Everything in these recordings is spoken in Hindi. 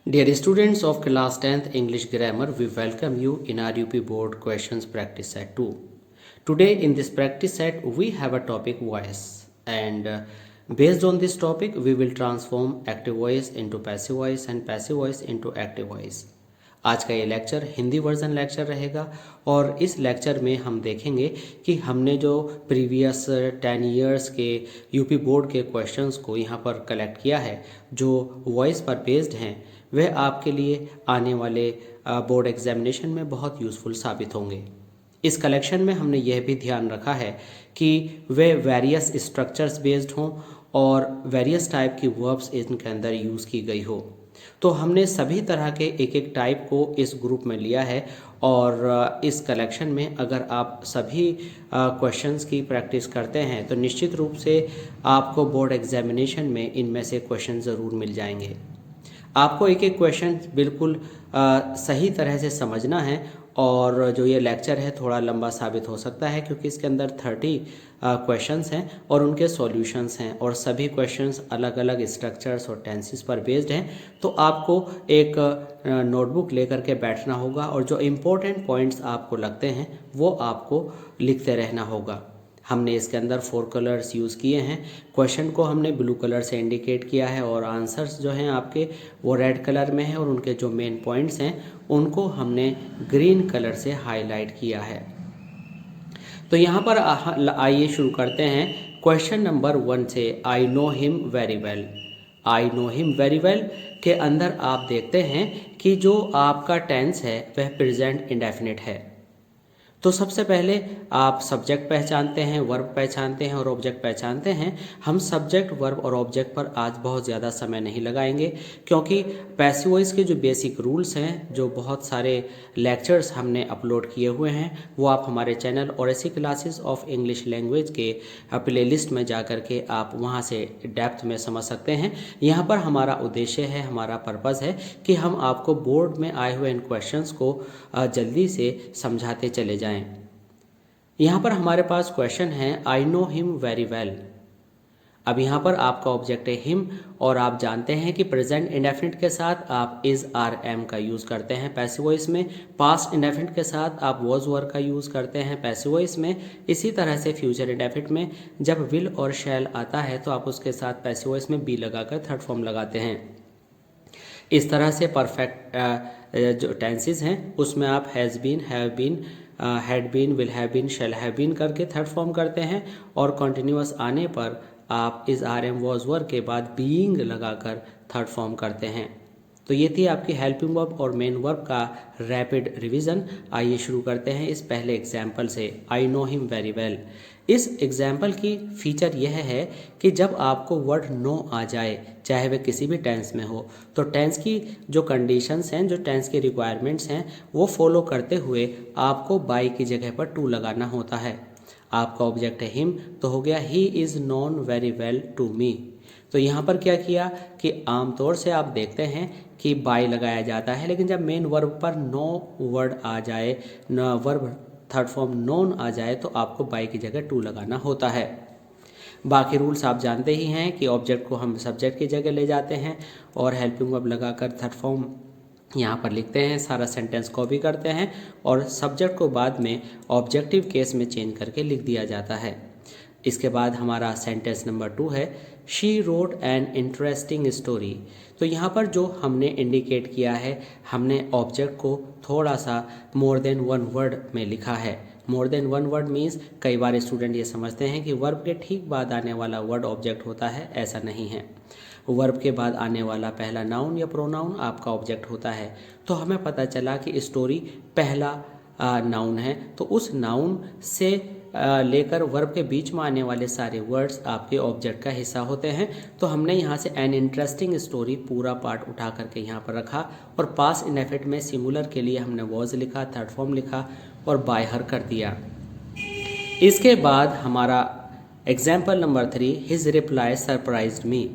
Dear students of class 10th English Grammar, we welcome you in our UP Board Questions Practice Set 2. Today in this practice set, we have a topic voice, and based on this topic, we will transform active voice into passive voice and passive voice into active voice. आज का ये लेक्चर हिंदी वर्जन लेक्चर रहेगा और इस लेक्चर में हम देखेंगे कि हमने जो प्रीवियस 10 इयर्स के यूपी बोर्ड के क्वेश्चंस को यहाँ पर कलेक्ट किया है जो वॉइस पर बेस्ड हैं वह आपके लिए आने वाले बोर्ड एग्जामिनेशन में बहुत यूज़फुल साबित होंगे। इस कलेक्शन में हमने यह भी ध्यान रखा है कि वे वेरियस स्ट्रक्चर्स बेस्ड हों और वेरियस टाइप की वर्ब्स इनके अंदर यूज़ की गई हो। तो हमने सभी तरह के एक एक टाइप को इस ग्रुप में लिया है और इस कलेक्शन में अगर आप सभी क्वेश्चंस की प्रैक्टिस करते हैं तो निश्चित रूप से आपको बोर्ड एग्जामिनेशन में इनमें से क्वेश्चन ज़रूर मिल जाएंगे। आपको एक एक क्वेश्चन बिल्कुल सही तरह से समझना है और जो ये लेक्चर है थोड़ा लंबा साबित हो सकता है क्योंकि इसके अंदर 30 क्वेश्चंस हैं और उनके सॉल्यूशंस हैं और सभी क्वेश्चंस अलग अलग स्ट्रक्चर्स और टेंसेस पर बेस्ड हैं। तो आपको एक नोटबुक लेकर के बैठना होगा और जो इम्पोर्टेंट पॉइंट्स आपको लगते हैं वो आपको लिखते रहना होगा। हमने इसके अंदर 4 कलर्स यूज़ किए हैं। क्वेश्चन को हमने ब्लू कलर से इंडिकेट किया है और आंसर्स जो हैं आपके वो रेड कलर में है और उनके जो मेन पॉइंट्स हैं उनको हमने ग्रीन कलर से हाईलाइट किया है। तो यहाँ पर आइए शुरू करते हैं क्वेश्चन नंबर 1 से। I know him very well. I know him very well के अंदर आप देखते हैं कि जो आपका टेंस है वह प्रेजेंट इंडेफिनिट है। तो सबसे पहले आप सब्जेक्ट पहचानते हैं, वर्ब पहचानते हैं और ऑब्जेक्ट पहचानते हैं। हम सब्जेक्ट, वर्ब और ऑब्जेक्ट पर आज बहुत ज़्यादा समय नहीं लगाएंगे क्योंकि पैसिव वॉइस के जो बेसिक रूल्स हैं, जो बहुत सारे लेक्चर्स हमने अपलोड किए हुए हैं, वो आप हमारे चैनल और ऐसी क्लासेस ऑफ इंग्लिश लैंग्वेज के प्लेलिस्ट में जा कर के आप वहाँ से डेप्थ में समझ सकते हैं। यहाँ पर हमारा उद्देश्य है, हमारा पर्पज़ है कि हम आपको बोर्ड में आए हुए इन क्वेश्चंस को जल्दी से समझाते चले जाएं। यहाँ पर हमारे पास क्वेश्चन है I know him very well. अब यहाँ पर आपका ऑब्जेक्ट है हिम और आप जानते हैं कि प्रेजेंट इंडेफिनिट के साथ आप इज, आर, एम का यूज़ करते हैं पैसिव वॉइस में। पास्ट इंडेफिनिट के साथ आप वॉज, वर का यूज़ करते हैं पैसिव वॉइस में। इसी तरह से फ्यूचर इंडेफिनिट में जब विल और शैल आता है तो आप उसके साथ पैसिव वॉइस में बी लगाकर थर्ड फॉर्म लगाते हैं। इस तरह से परफेक्ट जो टेंसेस हैं उसमें आप has been, have been, had been, will have been, shall have been करके थर्ड फॉर्म करते हैं और कॉन्टिन्यूअस आने पर आप is, are, am, was, were के बाद बीइंग लगाकर थर्ड फॉर्म करते हैं। तो ये थी आपकी हेल्पिंग वर्ब और मेन वर्ब का रैपिड रिवीजन। आइए शुरू करते हैं इस पहले एग्जाम्पल से। I know him very well. इस एग्जाम्पल की फीचर यह है कि जब आपको वर्ड नो आ जाए, चाहे वह किसी भी टेंस में हो, तो टेंस की जो कंडीशंस हैं, जो टेंस की रिक्वायरमेंट्स हैं, वो फॉलो करते हुए आपको बाई की जगह पर टू लगाना होता है। आपका ऑब्जेक्ट है हिम तो हो गया he is known very well to me. तो यहाँ पर क्या किया कि आमतौर से आप देखते हैं कि बाय लगाया जाता है, लेकिन जब मेन वर्ब पर नो वर्ड आ जाए, वर्ब थर्ड फॉर्म नोन आ जाए तो आपको बाय की जगह टू लगाना होता है। बाकी रूल्स आप जानते ही हैं कि ऑब्जेक्ट को हम सब्जेक्ट की जगह ले जाते हैं और हेल्पिंग वर्ब लगाकर थर्ड फॉर्म यहाँ पर लिखते हैं, सारा सेंटेंस कॉपी करते हैं और सब्जेक्ट को बाद में ऑब्जेक्टिव केस में चेंज करके लिख दिया जाता है। इसके बाद हमारा सेंटेंस नंबर 2 है she wrote an interesting story. तो यहाँ पर जो हमने इंडिकेट किया है, हमने ऑब्जेक्ट को थोड़ा सा मोर देन वन वर्ड में लिखा है। More than one word means कई बार स्टूडेंट ये समझते हैं कि वर्ब के ठीक बाद आने वाला वर्ड ऑब्जेक्ट होता है, ऐसा नहीं है। वर्ब के बाद आने वाला पहला नाउन या प्रोनाउन आपका ऑब्जेक्ट होता है। तो हमें पता चला कि स्टोरी पहला नाउन है, तो उस नाउन से लेकर वर्ब के बीच में आने वाले सारे वर्ड्स आपके ऑब्जेक्ट का हिस्सा होते हैं। तो हमने यहाँ से एन इंटरेस्टिंग स्टोरी पूरा पार्ट उठा करके यहाँ पर रखा और पास्ट इंडेफिनिट में सिंगुलर के लिए हमने वॉज लिखा, थर्ड फॉर्म लिखा और बाय हर कर दिया। इसके बाद हमारा example number 3 his reply surprised me.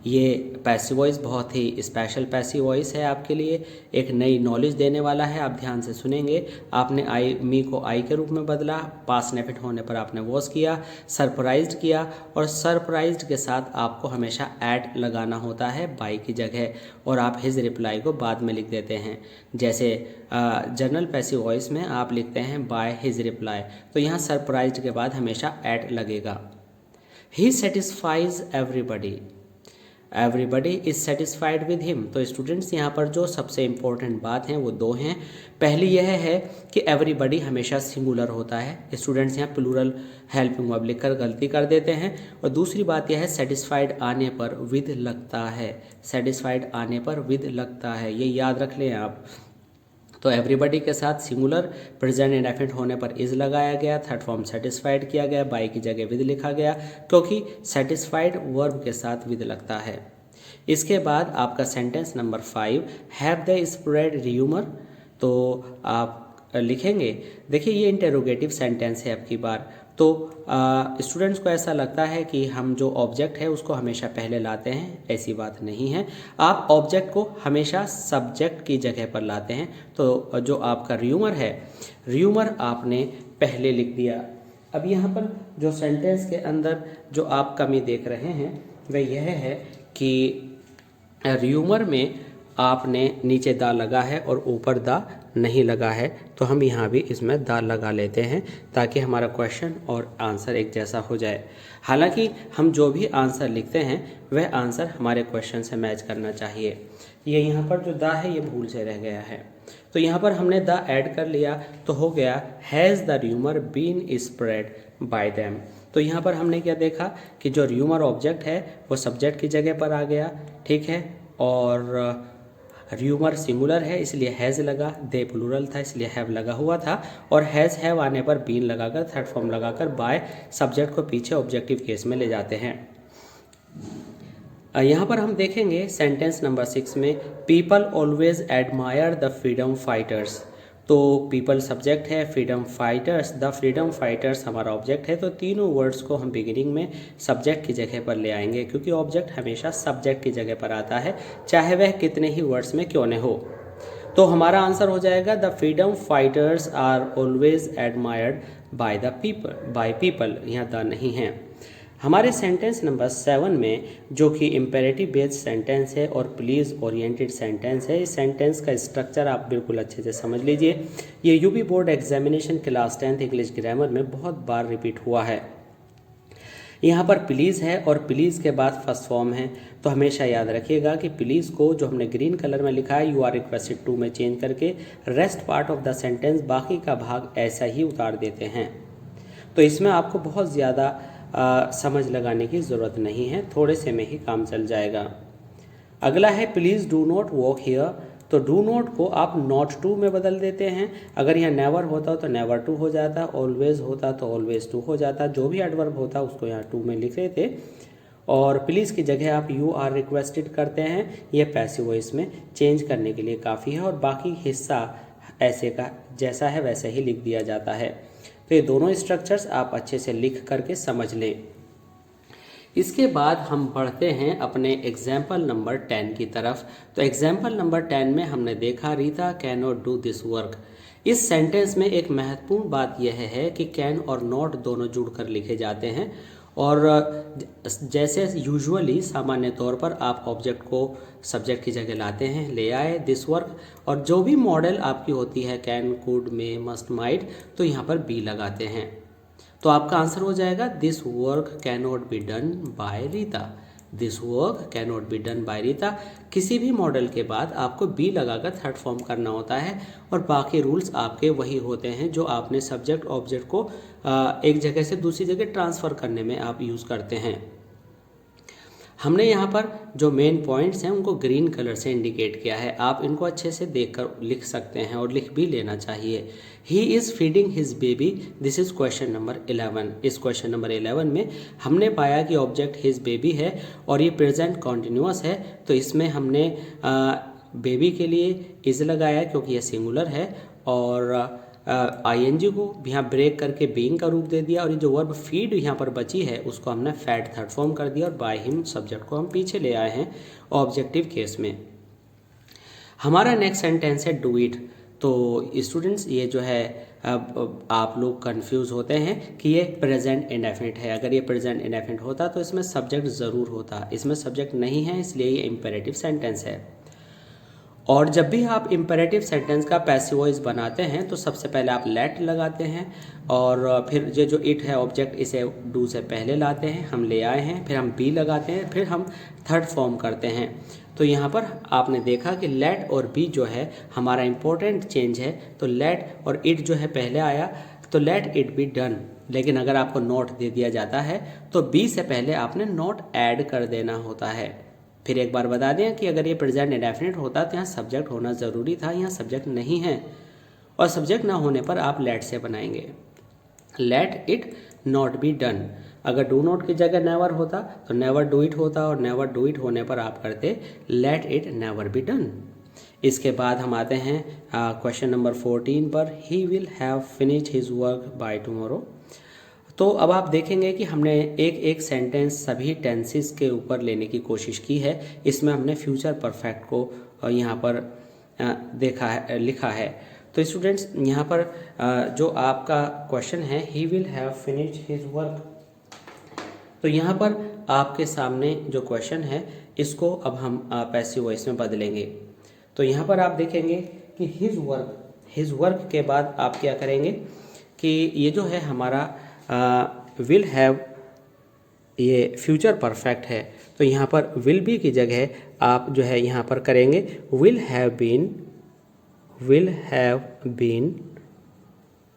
ये पैसिव वॉइस बहुत ही स्पेशल पैसिव वॉइस है आपके लिए, एक नई नॉलेज देने वाला है। आप ध्यान से सुनेंगे। आपने आई मी को आई के रूप में बदला, पास नेफिट होने पर आपने वॉज किया, सरप्राइज्ड किया, और सरप्राइज्ड के साथ आपको हमेशा ऐट लगाना होता है बाई की जगह, और आप हिज रिप्लाई को बाद में लिख देते हैं। जैसे जनरल पैसिव वॉइस में आप लिखते हैं बाय हिज रिप्लाई, तो यहाँ सरप्राइज्ड के बाद हमेशा ऐट लगेगा। He satisfies everybody, everybody is satisfied with him. तो स्टूडेंट्स यहाँ पर जो सबसे इम्पोर्टेंट बात है वो दो हैं। पहली यह है कि एवरीबडी हमेशा सिंगुलर होता है। स्टूडेंट्स यहाँ प्लूरल हेल्पिंग वर्ब लिखकर गलती कर देते हैं। और दूसरी बात यह है सेटिस्फाइड आने पर विद लगता है, सेटिस्फाइड आने पर विद लगता है, ये याद रख लें आप। तो एवरीबडी के साथ सिंगुलर प्रेजेंट इंडेफिनिट होने पर इज लगाया गया, थर्ड फॉर्म सेटिस्फाइड किया गया, बाई की जगह विद लिखा गया, क्योंकि सेटिस्फाइड वर्ब के साथ विद लगता है। इसके बाद आपका sentence number 5, have the spread rumour, तो आप लिखेंगे। देखिए ये इंटेरोगेटिव सेंटेंस है अब की बार। तो स्टूडेंट्स को ऐसा लगता है कि हम जो ऑब्जेक्ट है उसको हमेशा पहले लाते हैं, ऐसी बात नहीं है। आप ऑब्जेक्ट को हमेशा सब्जेक्ट की जगह पर लाते हैं। तो जो आपका र्यूमर है, र्यूमर आपने पहले लिख दिया। अब यहाँ पर जो सेंटेंस के अंदर जो आप कमी देख रहे हैं वह यह है कि र्यूमर में आपने नीचे दा लगा है और ऊपर दा नहीं लगा है, तो हम यहाँ भी इसमें दा लगा लेते हैं ताकि हमारा क्वेश्चन और आंसर एक जैसा हो जाए। हालांकि हम जो भी आंसर लिखते हैं वह आंसर हमारे क्वेश्चन से मैच करना चाहिए। ये यहाँ पर जो दा है ये भूल से रह गया है, तो यहाँ पर हमने दा ऐड कर लिया तो हो गया has the rumour been spread by them. तो यहाँ पर हमने क्या देखा कि जो र्यूमर ऑब्जेक्ट है वो सब्जेक्ट की जगह पर आ गया, ठीक है, और र्यूमर सिंगुलर है इसलिए हैज़ लगा, दे प्लूरल था इसलिए हैव लगा हुआ था, और हैज़ हैव आने पर बीन लगाकर थर्ड फॉर्म लगाकर बाय सब्जेक्ट को पीछे ऑब्जेक्टिव केस में ले जाते हैं। यहाँ पर हम देखेंगे सेंटेंस नंबर 6 में people always admire the freedom fighters. तो पीपल सब्जेक्ट है, freedom fighters, the freedom fighters हमारा ऑब्जेक्ट है। तो तीनों वर्ड्स को हम बिगिनिंग में सब्जेक्ट की जगह पर ले आएंगे, क्योंकि ऑब्जेक्ट हमेशा सब्जेक्ट की जगह पर आता है, चाहे वह कितने ही वर्ड्स में क्यों न हो। तो हमारा आंसर हो जाएगा the freedom fighters are always admired by the people, by people, यहाँ द नहीं है। हमारे सेंटेंस नंबर 7 में जो कि इम्पेरेटिव बेस्ड सेंटेंस है और प्लीज़ ओरिएंटेड सेंटेंस है, इस सेंटेंस का स्ट्रक्चर आप बिल्कुल अच्छे से समझ लीजिए। ये UP board examination class 10th English grammar में बहुत बार रिपीट हुआ है। यहाँ पर प्लीज़ है और प्लीज़ के बाद फर्स्ट फॉर्म है, तो हमेशा याद रखिएगा कि प्लीज़ को जो हमने ग्रीन कलर में लिखा है यू आर रिक्वेस्टेड टू में चेंज करके rest part of the sentence, बाकी का भाग ऐसा ही उतार देते हैं। तो इसमें आपको बहुत ज़्यादा समझ लगाने की ज़रूरत नहीं है, थोड़े से में ही काम चल जाएगा। अगला है please do not walk here. तो डू नॉट को आप नॉट टू में बदल देते हैं। अगर यहाँ नेवर होता तो नेवर टू हो जाता, ऑलवेज होता तो ऑलवेज टू हो जाता, जो भी एडवर्ब होता उसको यहाँ टू में लिख लेते, और प्लीज़ की जगह आप यू आर रिक्वेस्टेड करते हैं। ये पैसिव वॉइस में चेंज करने के लिए काफ़ी है, और बाकी हिस्सा ऐसे का जैसा है वैसे ही लिख दिया जाता है। तो ये दोनों स्ट्रक्चर्स आप अच्छे से लिख करके समझ लें। इसके बाद हम बढ़ते हैं अपने एग्जाम्पल नंबर 10 की तरफ। तो एग्जाम्पल नंबर 10 में हमने देखा Rita can not do this work. इस सेंटेंस में एक महत्वपूर्ण बात यह है कि कैन और नॉट दोनों जुड़कर लिखे जाते हैं, और जैसे यूजुअली सामान्य तौर पर आप ऑब्जेक्ट को सब्जेक्ट की जगह लाते हैं, ले आए दिस वर्क, और जो भी मॉडल आपकी होती है can, could, may, must, might, तो यहाँ पर बी लगाते हैं। तो आपका आंसर हो जाएगा this work can not be done by Rita. This work can not be done by Rita. किसी भी मॉडल के बाद आपको बी लगाकर थर्ड फॉर्म करना होता है, और बाकी रूल्स आपके वही होते हैं जो आपने सब्जेक्ट ऑब्जेक्ट को एक जगह से दूसरी जगह ट्रांसफ़र करने में आप यूज़ करते हैं। हमने यहाँ पर जो मेन पॉइंट्स हैं उनको ग्रीन कलर से इंडिकेट किया है, आप इनको अच्छे से देखकर लिख सकते हैं और लिख भी लेना चाहिए। He is feeding his baby, this is question number 11। इस क्वेश्चन नंबर 11 में हमने पाया कि ऑब्जेक्ट हिज बेबी है और ये प्रेजेंट कॉन्टिन्यूअस है, तो इसमें हमने बेबी के लिए इज़ लगाया क्योंकि ये सिंगुलर है, और आईएनजी को यहाँ ब्रेक करके बीइंग का रूप दे दिया, और ये जो वर्ब फीड यहाँ पर बची है उसको हमने फैड थर्ड फॉर्म कर दिया, और बाय हिम सब्जेक्ट को हम पीछे ले आए हैं ऑब्जेक्टिव केस में। हमारा नेक्स्ट सेंटेंस है डू इट। तो स्टूडेंट्स ये जो है अब आप लोग कंफ्यूज होते हैं कि ये प्रेजेंट इंडेफिनिट है। अगर ये प्रेजेंट इंडेफिनिट होता तो इसमें सब्जेक्ट ज़रूर होता, इसमें सब्जेक्ट नहीं है, इसलिए ये इम्पेरेटिव सेंटेंस है। और जब भी आप इम्पेरेटिव सेंटेंस का पैसिव वॉइस बनाते हैं तो सबसे पहले आप लेट लगाते हैं, और फिर ये जो इट है ऑब्जेक्ट, इसे डू से पहले लाते हैं, हम ले आए हैं, फिर हम बी लगाते हैं, फिर हम थर्ड फॉर्म करते हैं। तो यहाँ पर आपने देखा कि लेट और बी जो है हमारा इम्पोर्टेंट चेंज है। तो लेट और इट जो है पहले आया, तो लेट इट बी डन। लेकिन अगर आपको नोट दे दिया जाता है तो बी से पहले आपने नोट ऐड कर देना होता है। फिर एक बार बता दें कि अगर ये प्रेजेंट इंडेफिनिट होता तो यहाँ सब्जेक्ट होना ज़रूरी था, यहाँ सब्जेक्ट नहीं है, और सब्जेक्ट ना होने पर आप लेट से बनाएंगे। Let it not be done. अगर डू नॉट की जगह नेवर होता तो नेवर डू इट होता, और नेवर डू इट होने पर आप करते let it never be done. इसके बाद हम आते हैं क्वेश्चन नंबर 14 पर। He will have finished his work by tomorrow. तो अब आप देखेंगे कि हमने एक एक सेंटेंस सभी टेंसेस के ऊपर लेने की कोशिश की है। इसमें हमने फ्यूचर परफेक्ट को यहाँ पर देखा है, लिखा है। तो स्टूडेंट्स यहाँ पर जो आपका क्वेश्चन है he will have finished his work, तो यहाँ पर आपके सामने जो क्वेश्चन है इसको अब हम पैसिव वॉइस में बदलेंगे। तो यहाँ पर आप देखेंगे कि हिज वर्क के बाद आप क्या करेंगे कि ये जो है हमारा विल हैव, ये फ्यूचर परफेक्ट है, तो यहाँ पर विल बी की जगह आप जो है यहाँ पर करेंगे will have been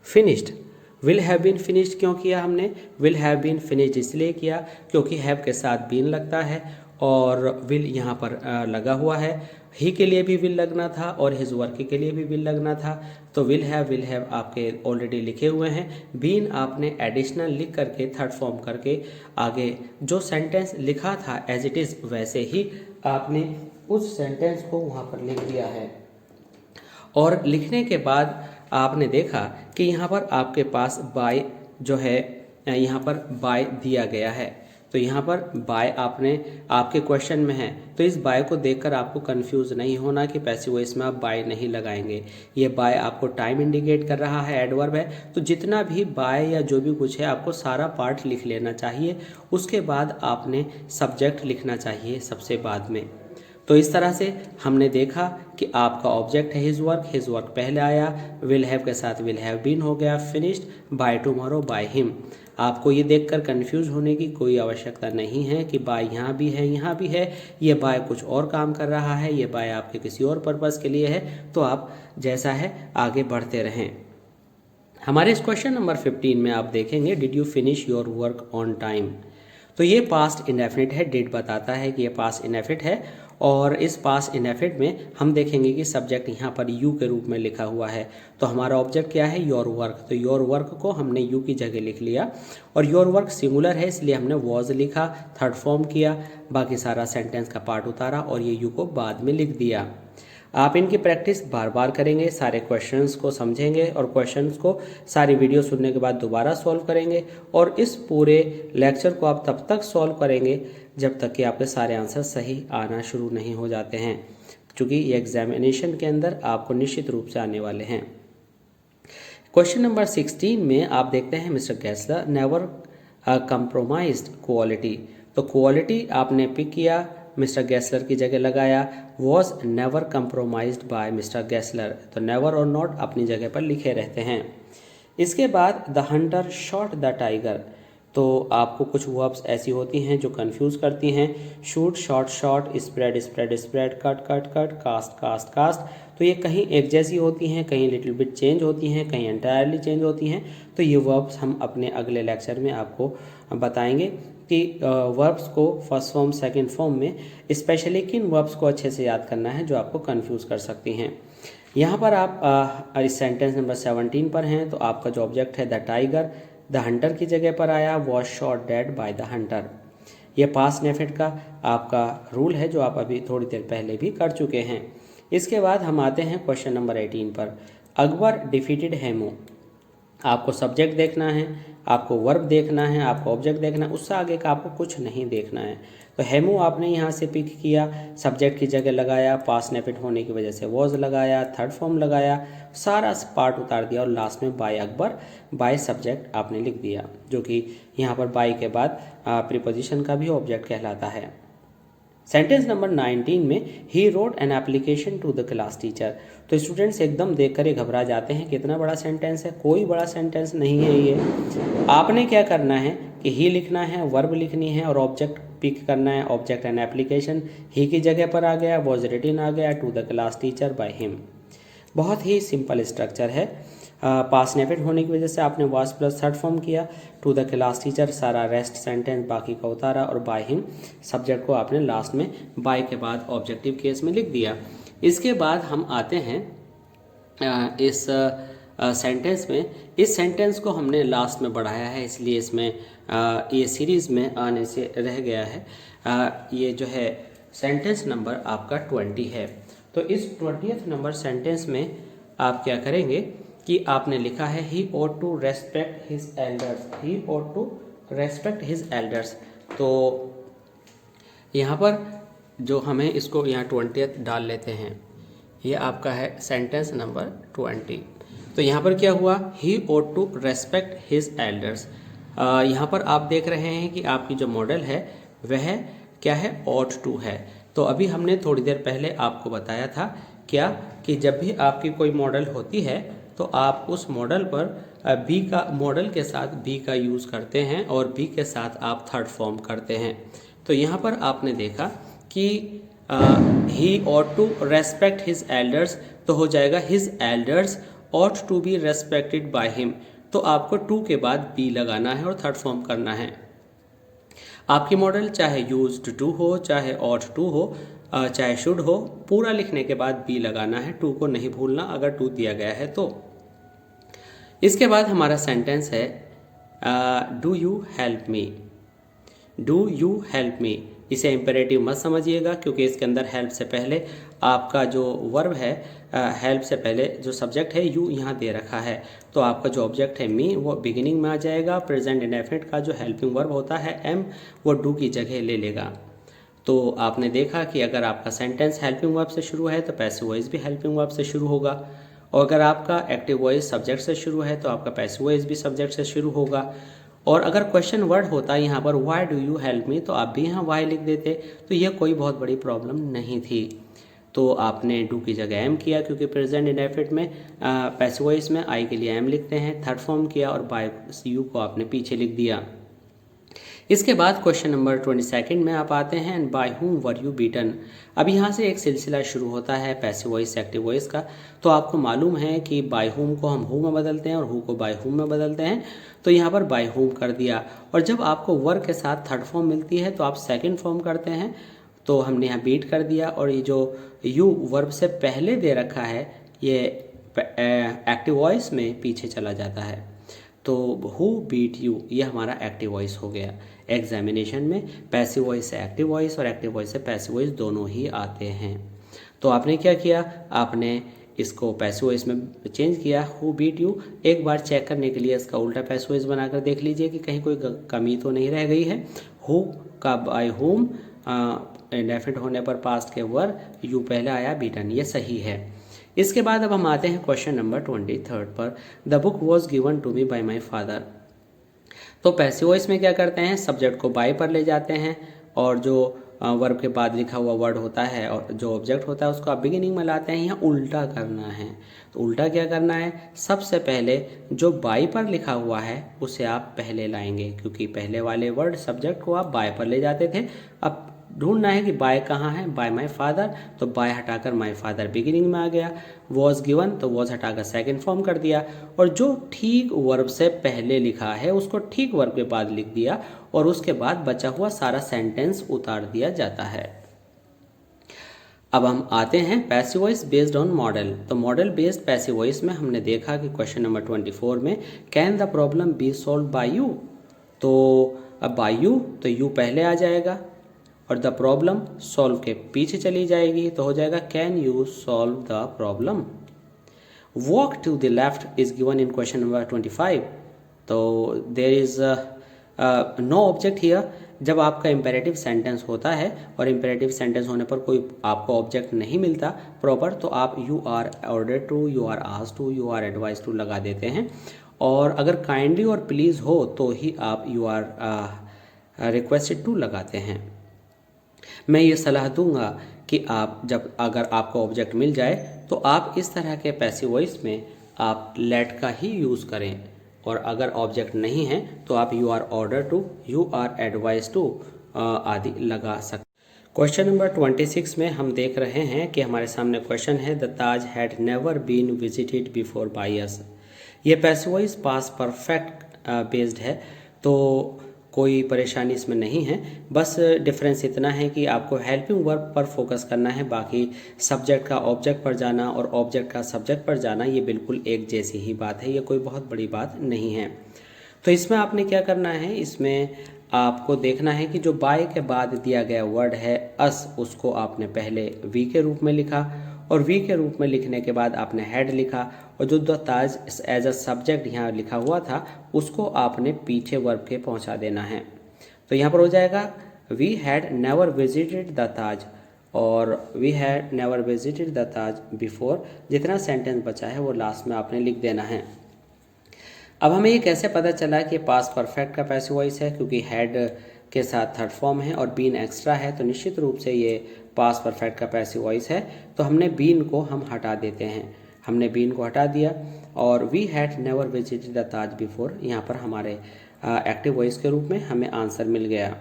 finished. Will have been finished क्यों किया हमने? विल हैव बीन फिनिश्ड इसलिए किया क्योंकि हैव के साथ बीन लगता है और विल यहाँ पर लगा हुआ है। ही के लिए भी विल लगना था और हिज वर्क के लिए भी विल लगना था, तो विल हैव आपके ऑलरेडी लिखे हुए हैं। बीन आपने एडिशनल लिख करके थर्ड फॉर्म करके आगे जो सेंटेंस लिखा था एज इट इज़ वैसे ही आपने उस सेंटेंस को वहाँ पर लिख दिया है। और लिखने के बाद आपने देखा कि यहाँ पर आपके पास बाय जो है यहाँ पर बाय दिया गया है, तो यहाँ पर बाय आपने आपके क्वेश्चन में है, तो इस बाय को देखकर आपको कंफ्यूज नहीं होना कि पैसिव वॉइस में आप बाय नहीं लगाएंगे। ये बाय आपको टाइम इंडिकेट कर रहा है, एडवर्ब है, तो जितना भी बाय या जो भी कुछ है आपको सारा पार्ट लिख लेना चाहिए। उसके बाद आपने सब्जेक्ट लिखना चाहिए सबसे बाद में। तो इस तरह से हमने देखा कि आपका ऑब्जेक्ट है हिज वर्क पहले आया, विल हैव के साथ विल हैव बीन हो गया, finished by tomorrow by him. आपको ये देखकर कंफ्यूज होने की कोई आवश्यकता नहीं है कि बाय यहाँ भी है यहाँ भी है, ये बाय कुछ और काम कर रहा है, ये बाय आपके किसी और पर्पज़ के लिए है। तो आप जैसा है आगे बढ़ते रहें। हमारे इस क्वेश्चन नंबर 15 में आप देखेंगे did you finish your work on time. तो ये पास्ट इंडेफिनिट है, डिड बताता है कि ये पास्ट इंडेफिनिट है, और इस पास्ट इंडेफिनिट में हम देखेंगे कि सब्जेक्ट यहाँ पर यू के रूप में लिखा हुआ है। तो हमारा ऑब्जेक्ट क्या है? Your work. तो योर वर्क को हमने यू की जगह लिख लिया, और योर वर्क सिंगुलर है इसलिए हमने वॉज लिखा, थर्ड फॉर्म किया, बाकी सारा सेंटेंस का पार्ट उतारा और ये यू को बाद में लिख दिया। आप इनकी प्रैक्टिस बार बार करेंगे, सारे क्वेश्चंस को समझेंगे और क्वेश्चंस को सारी वीडियो सुनने के बाद दोबारा सॉल्व करेंगे, और इस पूरे लेक्चर को आप तब तक सॉल्व करेंगे जब तक कि आपके सारे आंसर सही आना शुरू नहीं हो जाते हैं, क्योंकि ये एग्जामिनेशन के अंदर आपको निश्चित रूप से आने वाले हैं। क्वेश्चन नंबर 16 में आप देखते हैं mister Gessler never compromised quality. तो क्वालिटी आपने पिक किया, मिस्टर गैसलर की जगह लगाया, was never compromised by mister Gessler. तो नेवर और नॉट अपनी जगह पर लिखे रहते हैं। इसके बाद the Hunter shot the tiger. तो आपको कुछ वर्ब्स ऐसी होती हैं जो कंफ्यूज करती हैं, shoot shot shot, spread spread spread, cut cut cut, cast cast cast. तो ये कहीं एक जैसी होती हैं, कहीं लिटिल बिट चेंज होती हैं, कहीं एंटायरली चेंज होती हैं। तो ये वर्ब्स हम अपने अगले लेक्चर में आपको बताएंगे कि वर्ब्स को फर्स्ट फॉर्म सेकंड फॉर्म में स्पेशली किन वर्ब्स को अच्छे से याद करना है जो आपको कंफ्यूज कर सकती हैं। यहाँ पर आप इस सेंटेंस नंबर 17 पर हैं, तो आपका जो ऑब्जेक्ट है द टाइगर, द हंटर की जगह पर आया, was shot dead by the Hunter. ये पास्ट इंडेफिनिट का आपका रूल है जो आप अभी थोड़ी देर पहले भी कर चुके हैं। इसके बाद हम आते हैं क्वेश्चन नंबर 18 पर। अकबर डिफीटेड हेमू। आपको सब्जेक्ट देखना है, आपको वर्ब देखना है, आपको ऑब्जेक्ट देखना है, उससे आगे का आपको कुछ नहीं देखना है। तो हेमू आपने यहाँ से पिक किया, सब्जेक्ट की जगह लगाया, पास्ट नेफिट होने की वजह से वॉज लगाया, थर्ड फॉर्म लगाया, सारा पार्ट उतार दिया और लास्ट में बाय अकबर, बाय सब्जेक्ट आपने लिख दिया, जो कि यहाँ पर बाय के बाद प्रीपोजिशन का भी ऑब्जेक्ट कहलाता है। सेंटेंस नंबर 19 में ही wrote an application to the class teacher. तो स्टूडेंट्स एकदम देखकर ही घबरा जाते हैं, कितना बड़ा सेंटेंस है, कोई बड़ा सेंटेंस नहीं है ये। आपने क्या करना है कि ही लिखना है, वर्ब लिखनी है और ऑब्जेक्ट पिक करना है, ऑब्जेक्ट एंड एप्लीकेशन। ही की जगह पर आ गया, वॉज रिटन आ गया, to the class teacher by him. बहुत ही सिंपल स्ट्रक्चर है। पास नेफिट होने की वजह से आपने वाज प्लस थर्ड फॉर्म किया, टू द क्लास टीचर सारा रेस्ट सेंटेंस बाकी का उतारा और बाय हिम सब्जेक्ट को आपने लास्ट में बाय के बाद ऑब्जेक्टिव केस में लिख दिया। इसके बाद हम आते हैं इस सेंटेंस में। इस सेंटेंस को हमने लास्ट में बढ़ाया है, इसलिए इसमें ये सीरीज़ में आने से रह गया है। ये जो है सेंटेंस नंबर आपका 20 है। तो इस 20th नंबर सेंटेंस में आप क्या करेंगे कि आपने लिखा है ही ought to respect his elders, he ought to respect his elders। तो यहाँ पर जो हमें इसको यहाँ 20th डाल लेते हैं, ये आपका है सेंटेंस नंबर 20। तो यहाँ पर क्या हुआ, he ought to respect his elders। यहाँ पर आप देख रहे हैं कि आपकी जो मॉडल है वह क्या है, ought to है। तो अभी हमने थोड़ी देर पहले आपको बताया था क्या कि जब भी आपकी कोई मॉडल होती है तो आप उस मॉडल पर बी का, मॉडल के साथ बी का यूज़ करते हैं और बी के साथ आप थर्ड फॉर्म करते हैं। तो यहाँ पर आपने देखा कि ही ought to respect his elders, तो हो जाएगा his elders ought to be respected by him। तो आपको टू के बाद बी लगाना है और थर्ड फॉर्म करना है। आपकी मॉडल चाहे यूज्ड टू हो, चाहे ought to हो, चाहे शुड हो, पूरा लिखने के बाद बी लगाना है, टू को नहीं भूलना अगर टू दिया गया है तो। इसके बाद हमारा सेंटेंस है do you help me. Do you help me, इसे इम्पेरेटिव मत समझिएगा क्योंकि इसके अंदर हेल्प से पहले आपका जो वर्ब है, हेल्प से पहले जो सब्जेक्ट है यू यहाँ दे रखा है, तो आपका जो ऑब्जेक्ट है मी वो बिगिनिंग में आ जाएगा। प्रेजेंट इंडेफिनिट का जो हेल्पिंग वर्ब होता है एम, वो डू की जगह ले लेगा। तो आपने देखा कि अगर आपका सेंटेंस हेल्पिंग वर्ब से शुरू है तो पैसिव वॉइस भी हेल्पिंग वर्ब से शुरू होगा, और अगर आपका एक्टिव वॉइस सब्जेक्ट से शुरू है तो आपका पैसिव वॉइस भी सब्जेक्ट से शुरू होगा। और अगर क्वेश्चन वर्ड होता यहाँ पर why do you help me, तो आप भी यहाँ व्हाई लिख देते, तो यह कोई बहुत बड़ी प्रॉब्लम नहीं थी। तो आपने डू की जगह एम किया क्योंकि प्रेजेंट इंडेफिनिट में पैसिव वॉइस में आई के लिए एम लिखते हैं, थर्ड फॉर्म किया और बाय यू को आपने पीछे लिख दिया। इसके बाद क्वेश्चन नंबर 22 में आप आते हैं, and by whom were you beaten. अब यहाँ से एक सिलसिला शुरू होता है पैसिव वॉइस एक्टिव वॉइस का। तो आपको मालूम है कि बाय हुम को हम हु में बदलते हैं और हु को बाय हुम में बदलते हैं, तो यहाँ पर बाय हुम कर दिया। और जब आपको वर के साथ थर्ड फॉर्म मिलती है तो आप सेकेंड फॉर्म करते हैं, तो हमने यहाँ बीट कर दिया। और ये जो यू वर्ब से पहले दे रखा है ये एक्टिव वॉइस में पीछे चला जाता है, तो हु बीट यू ये हमारा एक्टिव वॉइस हो गया। एग्जामिनेशन में पैसिव वॉइस से एक्टिव वॉइस और एक्टिव वॉइस से पैसिव वॉइस दोनों ही आते हैं। तो आपने क्या किया, आपने इसको पैसिव वॉइस में चेंज किया, हु बीट यू। एक बार चेक करने के लिए इसका उल्टा पैसिव वॉइस बनाकर देख लीजिए कि कहीं कोई कमी तो नहीं रह गई है। हु का बाय हुम इंडेफिनिट होने पर पास्ट के वर यू पहले आया, बीटन, ये सही है। इसके बाद अब हम आते हैं क्वेश्चन नंबर 23 पर, the book was given to me by my father. तो पैसिव वॉइस में क्या करते हैं, सब्जेक्ट को बाय पर ले जाते हैं और जो वर्ब के बाद लिखा हुआ वर्ड होता है और जो ऑब्जेक्ट होता है उसको आप बिगिनिंग में लाते हैं। यहाँ उल्टा करना है, तो उल्टा क्या करना है, सबसे पहले जो बाय पर लिखा हुआ है उसे आप पहले लाएंगे, क्योंकि पहले वाले वर्ड सब्जेक्ट को आप बाय पर ले जाते थे। अब ढूंढना है कि बाय कहाँ है, बाय माय फादर, तो बाय हटाकर माय फादर बिगिनिंग में आ गया। वॉज गिवन, तो वॉज हटाकर सेकंड फॉर्म कर दिया, और जो ठीक वर्ब से पहले लिखा है उसको ठीक वर्ब के बाद लिख दिया और उसके बाद बचा हुआ सारा सेंटेंस उतार दिया जाता है। अब हम आते हैं passive voice based on model. तो मॉडल बेस्ड पैसिव वॉइस में हमने देखा कि क्वेश्चन नंबर 24 में can the problem be solve by you. तो अब बाय यू, तो यू पहले आ जाएगा और द प्रॉब्लम सॉल्व के पीछे चली जाएगी, तो हो जाएगा can you solve the problem. Walk to the left is given in question number 25. तो there is no object here. जब आपका इम्पेरेटिव सेंटेंस होता है और इम्पेरेटिव सेंटेंस होने पर कोई आपको ऑब्जेक्ट नहीं मिलता प्रॉपर, तो आप you are order to, you are asked to, you are advise to लगा देते हैं. और अगर काइंडली और प्लीज़ हो तो ही आप यू आर रिक्वेस्टेड टू लगाते हैं. मैं ये सलाह दूंगा कि आप जब अगर आपको ऑब्जेक्ट मिल जाए तो आप इस तरह के पैसिव वॉइस में आप लेट का ही यूज़ करें. और अगर ऑब्जेक्ट नहीं है तो आप you are order to, you are advise to आदि लगा सकते. क्वेश्चन नंबर 26 में हम देख रहे हैं कि हमारे सामने क्वेश्चन है, the Taj had never been visited before by us. ये passive voice past perfect based है, तो कोई परेशानी इसमें नहीं है. बस डिफरेंस इतना है कि आपको हेल्पिंग वर्ब पर फोकस करना है, बाकी सब्जेक्ट का ऑब्जेक्ट पर जाना और ऑब्जेक्ट का सब्जेक्ट पर जाना ये बिल्कुल एक जैसी ही बात है, ये कोई बहुत बड़ी बात नहीं है. तो इसमें आपने क्या करना है, इसमें आपको देखना है कि जो बाय के बाद दिया गया वर्ड है अस, उसको आपने पहले वी के रूप में लिखा और वी के रूप में लिखने के बाद आपने हैड लिखा, और जो the Taj as a subject यहाँ लिखा हुआ था उसको आपने पीछे वर्ब के पहुँचा देना है. तो यहाँ पर हो जाएगा we had never visited the Taj और we had never visited the Taj before. जितना सेंटेंस बचा है वो लास्ट में आपने लिख देना है. अब हमें ये कैसे पता चला कि पास परफेक्ट का पैसिव वॉइस है, क्योंकि हैड के साथ थर्ड फॉर्म है और बीन एक्स्ट्रा है, तो निश्चित रूप से ये पास परफेक्ट का पैसिव वॉइस है. तो हमने बीन को हम हटा देते हैं, हमने बीन को हटा दिया और we had never visited the Taj before यहाँ पर हमारे एक्टिव वॉइस के रूप में हमें आंसर मिल गया.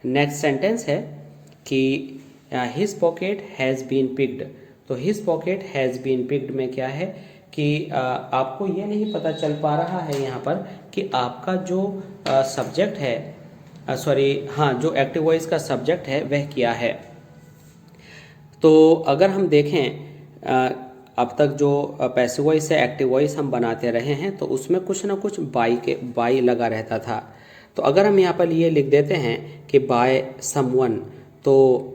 नेक्स्ट सेंटेंस है कि his pocket has been picked. तो his pocket has been picked में क्या है कि आपको ये नहीं पता चल पा रहा है यहाँ पर कि आपका जो सब्जेक्ट है, जो एक्टिव वॉइस का सब्जेक्ट है वह क्या है. तो अगर हम देखें अब तक जो पैसिव वॉइस से एक्टिव वॉइस हम बनाते रहे हैं तो उसमें कुछ ना कुछ बाई लगा रहता था. तो अगर हम यहाँ पर ये लिख देते हैं कि बाय समवन, तो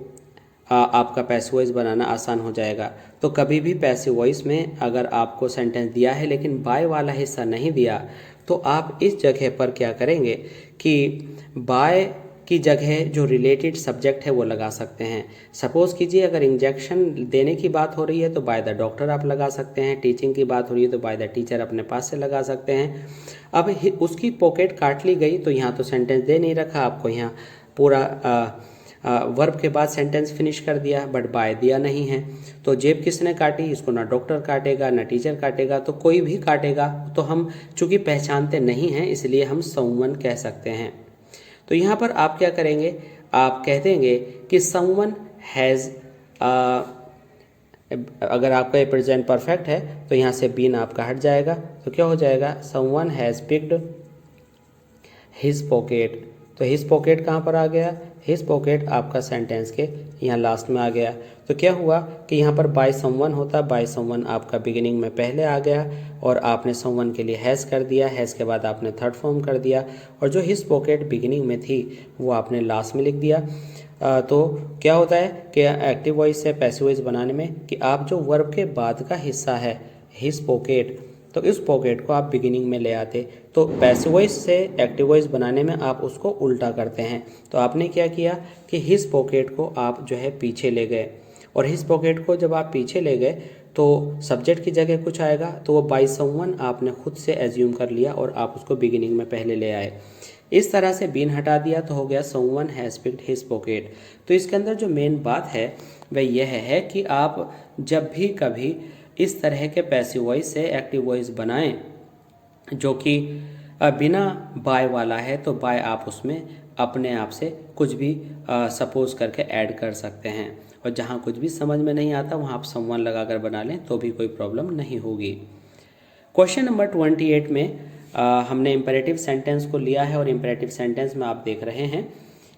आपका पैसिव वॉइस बनाना आसान हो जाएगा. तो कभी भी पैसिव वॉइस में अगर आपको सेंटेंस दिया है लेकिन बाय वाला हिस्सा नहीं दिया, तो आप इस जगह पर क्या करेंगे कि बाय की जगह जो रिलेटेड सब्जेक्ट है वो लगा सकते हैं. सपोज कीजिए अगर इंजेक्शन देने की बात हो रही है तो बाय द डॉक्टर आप लगा सकते हैं, टीचिंग की बात हो रही है तो बाय द टीचर अपने पास से लगा सकते हैं. अब उसकी पॉकेट काट ली गई तो यहाँ तो सेंटेंस दे नहीं रखा, आपको यहाँ पूरा वर्ब के बाद सेंटेंस फिनिश कर दिया, बट बाय दिया नहीं है. तो जेब किसने काटी, इसको ना डॉक्टर काटेगा ना टीचर काटेगा, तो कोई भी काटेगा. तो हम चूंकि पहचानते नहीं हैं इसलिए हम समवन कह सकते हैं. तो यहाँ पर आप क्या करेंगे, आप कह देंगे कि समवन हैज़, अगर आपका प्रेजेंट परफेक्ट है तो यहाँ से बीन आपका हट जाएगा, तो क्या हो जाएगा, someone has picked his pocket. तो हिज पॉकेट कहाँ पर आ गया, हिज पॉकेट आपका सेंटेंस के यहाँ लास्ट में आ गया. तो क्या हुआ कि यहाँ पर बाय समवन होता, बाय समवन आपका बिगिनिंग में पहले आ गया और आपने समवन के लिए हैज़ कर दिया, हैज़ के बाद आपने थर्ड फॉर्म कर दिया और जो हिज पॉकेट बिगिनिंग में थी वो आपने लास्ट में लिख दिया. तो क्या होता है कि एक्टिव वॉइस से पैसिव वॉइस बनाने में कि आप जो वर्ब के बाद का हिस्सा है हिज पॉकेट, तो इस पॉकेट को आप बिगिनिंग में ले आते. तो पैसिव वॉइस से एक्टिव वॉइस बनाने में आप उसको उल्टा करते हैं. तो आपने क्या किया कि हिज पॉकेट को आप जो है पीछे ले गए और हिज पॉकेट को जब आप पीछे ले गए तो सब्जेक्ट की जगह कुछ आएगा, तो वो बाय समवन आपने खुद से एज्यूम कर लिया और आप उसको बिगिनिंग में पहले ले आए. इस तरह से बीन हटा दिया तो हो गया someone has picked his pocket. तो इसके अंदर जो मेन बात है वह यह है कि आप जब भी कभी इस तरह के पैसिव वॉइस से एक्टिव वॉइस बनाएं जो कि बिना बाय वाला है, तो बाय आप उसमें अपने आप से कुछ भी सपोज करके ऐड कर सकते हैं. और जहाँ कुछ भी समझ में नहीं आता वहाँ आप समवन लगाकर बना लें तो भी कोई प्रॉब्लम नहीं होगी. क्वेश्चन नंबर 28 में हमने इम्पेरेटिव सेंटेंस को लिया है और इम्पेरेटिव सेंटेंस में आप देख रहे हैं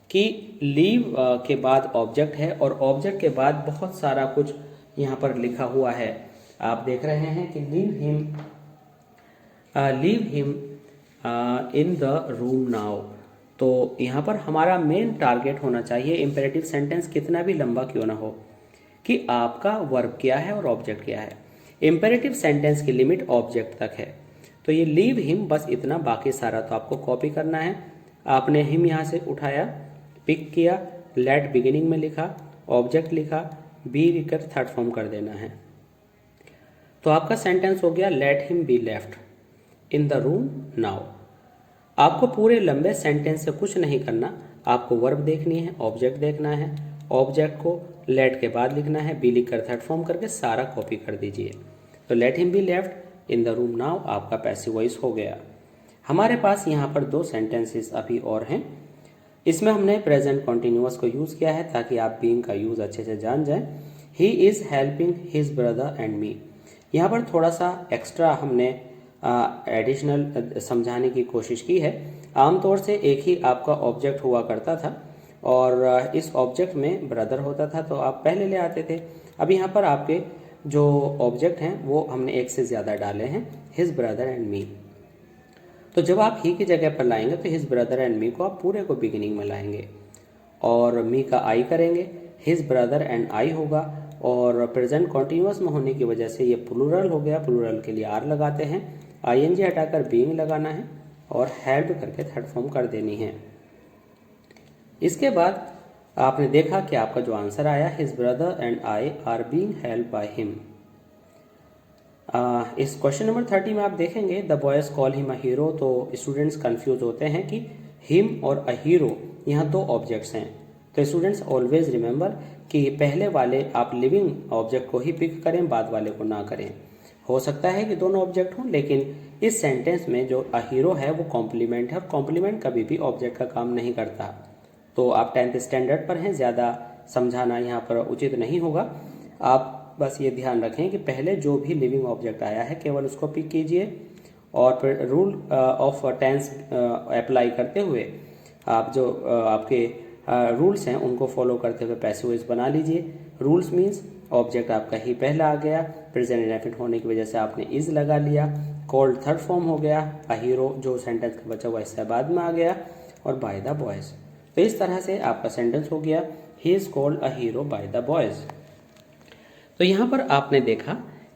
कि लीव के बाद ऑब्जेक्ट है और ऑब्जेक्ट के बाद बहुत सारा कुछ यहाँ पर लिखा हुआ है. आप देख रहे हैं कि leave him in the room now. तो यहाँ पर हमारा मेन टारगेट होना चाहिए, इम्पेरेटिव सेंटेंस कितना भी लंबा क्यों ना हो, कि आपका वर्ब क्या है और ऑब्जेक्ट क्या है. इम्पेरेटिव सेंटेंस की लिमिट ऑब्जेक्ट तक है। तो ये लीव हिम बस इतना, बाकी सारा तो आपको कॉपी करना है। आपने हिम यहाँ से उठाया, पिक किया, लेट बिगिनिंग में लिखा, ऑब्जेक्ट लिखा, बी लिखकर थर्ड फॉर्म कर देना है। तो आपका सेंटेंस हो गया let him be left in the room now. आपको पूरे लंबे सेंटेंस से कुछ नहीं करना, आपको वर्ब देखनी है, ऑब्जेक्ट देखना है, ऑब्जेक्ट को लेट के बाद लिखना है, बी लिखकर थर्ड फॉर्म करके सारा कॉपी कर दीजिए। तो let him be left in the room now आपका पैसिव वॉइस हो गया। हमारे पास यहाँ पर 2 सेंटेंसेस अभी और हैं। इसमें हमने प्रेजेंट कॉन्टिन्यूअस को यूज़ किया है ताकि आप बीइंग का यूज़ अच्छे से जान जाएं। He is helping his brother and me. यहाँ पर थोड़ा सा एक्स्ट्रा हमने एडिशनल समझाने की कोशिश की है। आमतौर से एक ही आपका ऑब्जेक्ट हुआ करता था और इस ऑब्जेक्ट में ब्रदर होता था तो आप पहले ले आते थे। अब यहाँ पर आपके जो ऑब्जेक्ट हैं वो हमने एक से ज़्यादा डाले हैं, हिज ब्रदर एंड मी। तो जब आप ही की जगह पर लाएंगे तो हिज ब्रदर एंड मी को आप पूरे को बिगिनिंग में लाएंगे और मी का आई करेंगे, हिज ब्रदर एंड आई होगा और प्रेजेंट कॉन्टिन्यूअस में होने की वजह से ये प्लूरल हो गया। प्लूरल के लिए आर लगाते हैं, आईएनजी हटाकर बीइंग लगाना है और हेल्प करके थर्ड फॉर्म कर देनी है। इसके बाद आपने देखा कि आपका जो आंसर आया his brother and I R being help by him. इस क्वेश्चन नंबर 30 में आप देखेंगे the boys call him a hero. तो स्टूडेंट्स कंफ्यूज होते हैं कि हिम और अ हीरो यहाँ 2 ऑब्जेक्ट्स हैं। तो स्टूडेंट्स ऑलवेज रिमेंबर कि पहले वाले आप लिविंग ऑब्जेक्ट को ही पिक करें, बाद वाले को ना करें। हो सकता है कि दोनों ऑब्जेक्ट हों, लेकिन इस सेंटेंस में जो अ हीरो है वो कॉम्प्लीमेंट है और कॉम्प्लीमेंट कभी भी ऑब्जेक्ट का काम नहीं करता। तो आप 10th स्टैंडर्ड पर हैं, ज़्यादा समझाना यहाँ पर उचित नहीं होगा। आप बस ये ध्यान रखें कि पहले जो भी लिविंग ऑब्जेक्ट आया है केवल उसको पिक कीजिए और फिर रूल ऑफ टेंस अप्लाई करते हुए आप जो आपके रूल्स हैं उनको फॉलो करते हुए पैसिव वॉइस बना लीजिए। रूल्स मीन्स ऑब्जेक्ट आपका ही पहला आ गया, प्रेजेंट इंडेफिनिट होने की वजह से आपने इज लगा लिया, कॉल्ड थर्ड फॉर्म हो गया, अ हीरो जो सेंटेंस का बचा हुआ हिस्सा बाद में आ गया और बाय द बॉयज। तो इस तरह से आपका सेंटेंस हो गया he is called a hero by the boys. तो यहाँ पर आपने देखा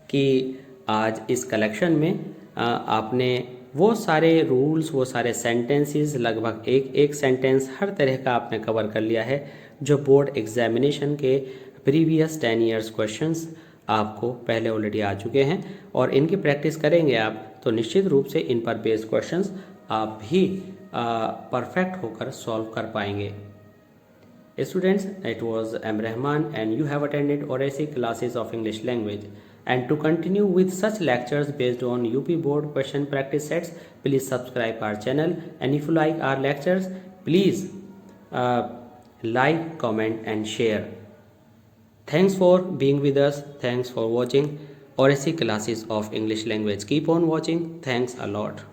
कि आज इस कलेक्शन में आपने वो सारे रूल्स, वो सारे सेंटेंसेस, लगभग एक सेंटेंस हर तरह का आपने कवर कर लिया है जो बोर्ड एग्जामिनेशन के प्रीवियस 10 ईयर्स क्वेश्चंस आपको पहले ऑलरेडी आ चुके हैं और इनकी प्रैक्टिस करेंगे आप तो निश्चित रूप से इन पर बेस्ड क्वेश्चंस आप भी परफेक्ट होकर सॉल्व कर पाएंगे। Students, it was M. Rahman and you have attended ORAC classes of English language. And to continue with such lectures based on UP board question practice sets, please subscribe our channel. And if you like our lectures, please like, comment and share. Thanks for being with us. Thanks for watching ORAC classes of English language. Keep on watching. Thanks a lot.